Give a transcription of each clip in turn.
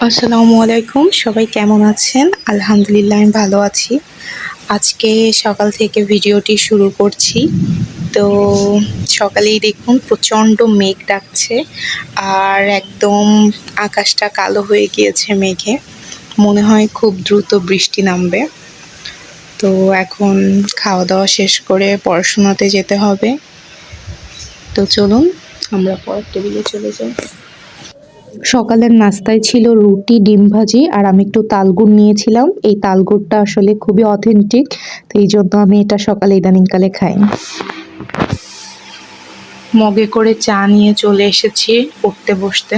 আসসালামু আলাইকুম। সবাই কেমন আছেন? আলহামদুলিল্লাহ আমি ভালো আছি। আজকে সকাল থেকে ভিডিওটি শুরু করছি। তো সকালেই দেখুন প্রচণ্ড মেঘ ডাকছে আর একদম আকাশটা কালো হয়ে গিয়েছে মেঘে। মনে হয় খুব দ্রুত বৃষ্টি নামবে। তো এখন খাওয়া-দাওয়া শেষ করে পড়াশোনাতে যেতে হবে। তো চলুন আমরা পড়ার টেবিলে চলে যাই। সকালের নাস্তায় ছিল রুটি, ডিম ভাজি আর আমি একটু তালগুড় নিয়েছিলাম। এই তালগুড়টা আসলে খুবই অথেন্টিক। তো এইজন্য আমি এটা সকালে ইদানিংকালে খাই। মগে করে চা নিয়ে চলে এসেছি পড়তে বসতে।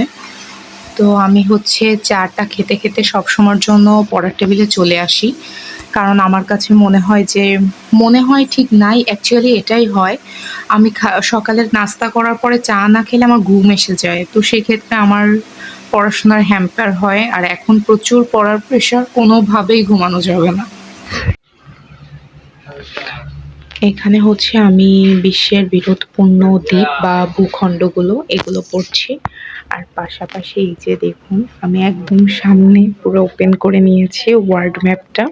তো আমি হচ্ছে চাটা খেতে, খেতে সবসময়ের জন্য পড়ার টেবিলে চলে আসি। কারণ আমার কাছে মনে হয় ঠিক নাই, অ্যাকচুয়ালি এটাই হয়। আমি সকালের নাস্তা করার পরে চা না খেলে আমার ঘুম এসে যায়। তো সেক্ষেত্রে আমার পড়াশোনার হ্যাম্পার হয়। আর এখন প্রচুর পড়ার প্রেশার, কোনোভাবেই ঘুমানো যাবে না। এখানে হচ্ছে আমি বিশ্বের বৃহৎপূর্ণ দ্বীপ বা ভূখণ্ডগুলো এগুলো পড়ছি। আর পাশাপাশি এই যে দেখুন আমি একদম সামনে পুরো ওপেন করে নিয়েছি ওয়ার্ল্ড ম্যাপটা।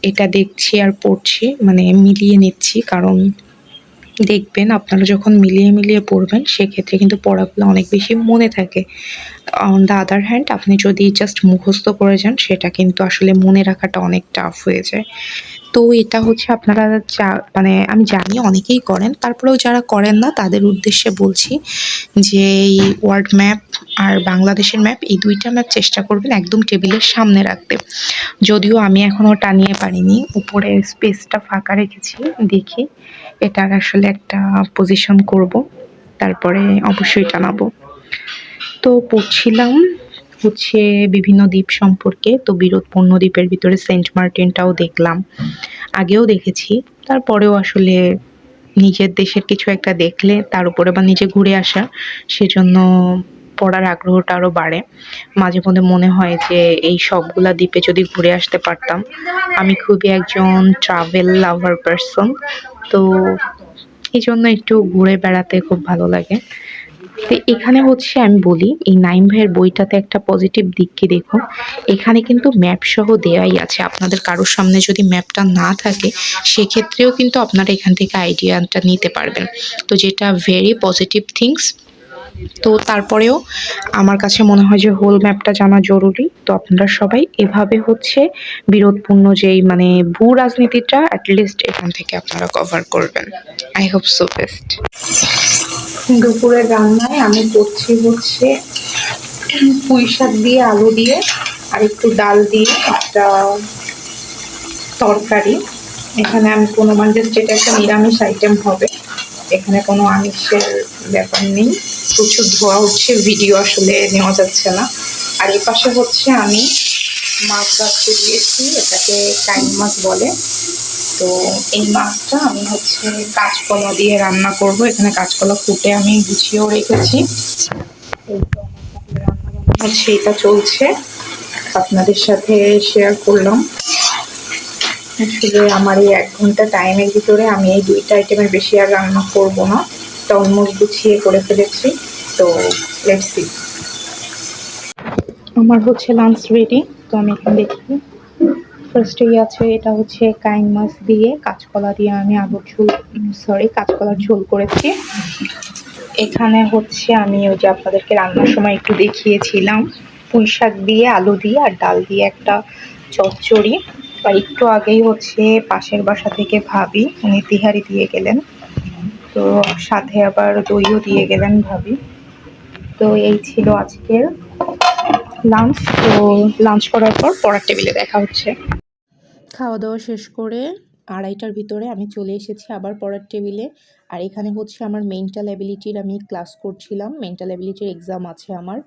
এটা দেখছি আর পড়ছি, মানে মিলিয়ে নিচ্ছি। কারণ দেখবেন আপনারা যখন মিলিয়ে, মিলিয়ে পড়বেন সেক্ষেত্রে কিন্তু পড়াগুলো অনেক বেশি মনে থাকে। অন দ্য আদার হ্যান্ড আপনি যদি জাস্ট মুখস্থ করে যান সেটা কিন্তু আসলে মনে রাখাটা অনেক টাফ হয়ে যায়। তো এটা হচ্ছে আপনারা মানে আমি জানি অনেকেই করেন। তারপরেও যারা করেন না তাদের উদ্দেশ্যে বলছি যে এই ওয়ার্ল্ড ম্যাপ আর বাংলাদেশের ম্যাপ, এই ২ টা ম্যাপ চেষ্টা করবেন একদম টেবিলের সামনে রাখতে। যদিও আমি এখনো টানিয়ে পারিনি। উপরে স্পেসটা ফাঁকা রেখেছি। দেখি এটার আসলে একটা পজিশন করব। তারপরে অবশ্যই টানাবো। তো পড়ছিলাম হচ্ছে বিভিন্ন দ্বীপ সম্পর্কে। তো বৃহৎপূর্ণ দ্বীপের ভিতরে সেন্ট মার্টিনটাও দেখলাম। আগেও দেখেছি। তারপরেও আসলে নিজের দেশের কিছু একটা দেখলে তার উপরে আবার নিজে ঘুরে আসা, সেজন্য পড়ার আগ্রহটা আরো বাড়ে। মাঝে মধ্যে মনে হয় যে এই সবগুলা দ্বীপে যদি ঘুরে আসতে পারতাম। আমি খুবই একজন ট্রাভেল লাভার পারসন। তো এজন্য একটু ঘুরে বেড়াতে খুব ভালো লাগে। তো এখানে হচ্ছে আমি বলি এই নাইম ভাইয়ের বইটাতে একটা পজিটিভ দিক কি দেখুন, এখানে কিন্তু ম্যাপ সহ দেওয়াই আছে। আপনাদের কারোর সামনে যদি ম্যাপটা না থাকে সেক্ষেত্রেও কিন্তু আপনারা এখান থেকে আইডিয়াটা নিতে পারবেন। তো যেটা ভেরি পজিটিভ থিংস। তো তারপরেও আমার কাছে মনে হয় যে হোল ম্যাপটা জানা জরুরি। তো আপনারা সবাই এভাবে হচ্ছে বিরোধপূর্ণ যেই মানে ভূ রাজনীতিটা এট লিস্ট এখান থেকে আপনারা কভার করবেন। I hope so best. দুপুরের রান্নায় আমি করছি হচ্ছে পুঁই শাক দিয়ে আলু দিয়ে আর একটু ডাল দিয়ে একটা তরকারি। এখানে আমি কোনো মানে জাস্ট এটা একটা নিরামিষ আইটেম হবে। এখানে কোনো আমিষের ব্যাপার নেই। প্রচুর ধোঁয়া উঠছে, ভিডিও আসলে নেওয়া যাচ্ছে না। আর এপাশে হচ্ছে আমি মাছ রাখতে দিয়েছি, এটাকে কাইন মাছ বলে। তো এই মাছটা আমি হচ্ছে কাঁচকলা দিয়ে রান্না করব। এখানে কাঁচকলা কুটে আমি গুছিয়েও রেখেছি। এই তো আমার রান্না হচ্ছে এটা চলছে, আপনাদের সাথে শেয়ার করলাম। আসলে আমার এই ১ ঘন্টা টাইমের ভিতরে আমি এই ২ টা আইটেমের বেশি আর রান্না করব না। তো অলমোস্ট গুছিয়ে করে ফেলেছি। তো লেটস সি। আমার হচ্ছে লাঞ্চ রেডি। তো আমি এখানে দেখি ফার্স্টেই আছে, এটা হচ্ছে কাইন মাছ দিয়ে কাঁচকলা দিয়ে আমি কাঁচকলার ঝোল করেছি। এখানে হচ্ছে আমি ওই যে আপনাদেরকে রান্নার সময় একটু দেখিয়েছিলাম পুঁই শাক দিয়ে আলু দিয়ে আর ডাল দিয়ে একটা চচ্চড়ি। আর একটু আগেই হচ্ছে পাশের বাসা থেকে ভাবি উনি তিহারি দিয়ে গেলেন। তো সাথে আবার দইও দিয়ে গেলেন ভাবি। তো এই ছিল আজকের লাঞ্চ। তো লাঞ্চ করার পর পড়ার টেবিলে দেখা হচ্ছে। খাওয়া দাওয়া শেষ করে ২:৩০টার ভিতরে আমি চলে এসেছি আবার পড়ার টেবিলে। আর এখানে হচ্ছে আমার মেন্টাল অ্যাবিলিটির আমি ক্লাস করছিলাম। মেন্টাল অ্যাবিলিটির এক্সাম আছে আমার।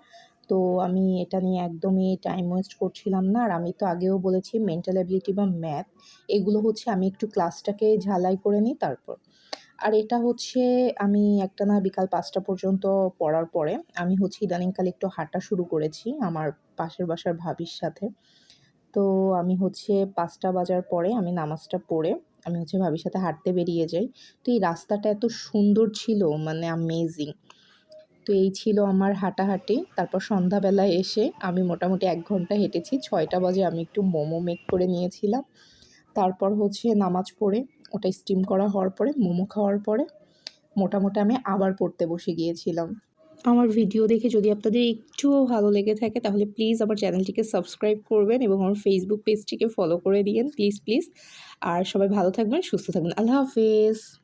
তো আমি এটা নিয়ে একদমই টাইম ওয়েস্ট করছিলাম না। আর আমি তো আগেও বলেছি মেন্টাল অ্যাবিলিটি বা ম্যাথ এগুলো হচ্ছে আমি একটু ক্লাসটাকে ঝালাই করে নিই তারপর। আর এটা হচ্ছে আমি একটানা বিকাল ৫টা পর্যন্ত পড়ার পরে আমি হচ্ছে ইদানিংকালে একটু হাঁটা শুরু করেছি আমার পাশের বাসার ভাবির সাথে। তো আমি হচ্ছে ৫টা বাজার পরে আমি নামাজটা পড়ে আমি হচ্ছে ভাবির সাথে হাঁটতে বেরিয়ে যাই। তো এই রাস্তাটা এত সুন্দর ছিল, মানে অ্যামেজিং। তো তো এই ছিল আমার হাঁটাহাঁটি। তারপর সন্ধ্যাবেলায় এসে আমি মোটামুটি ১ ঘন্টা হেঁটেছি। ৬টা বাজে আমি একটু মোমো মেক করে নিয়েছিলাম। তারপর হচ্ছে নামাজ পড়ে ওটা স্টিম করা হওয়ার পরে মোমো খাওয়ার পরে মোটামুটি আমি আবার পড়তে বসে গিয়েছিলাম। আমার ভিডিও দেখে যদি আপনাদের একটুও ভালো লেগে থাকে তাহলে প্লিজ আমার চ্যানেলটিকে সাবস্ক্রাইব করবেন এবং আমার ফেসবুক পেজটিকে ফলো করে দিয়েন প্লিজ। আর সবাই ভালো থাকবেন, সুস্থ থাকবেন। আল্লাহ হাফেজ।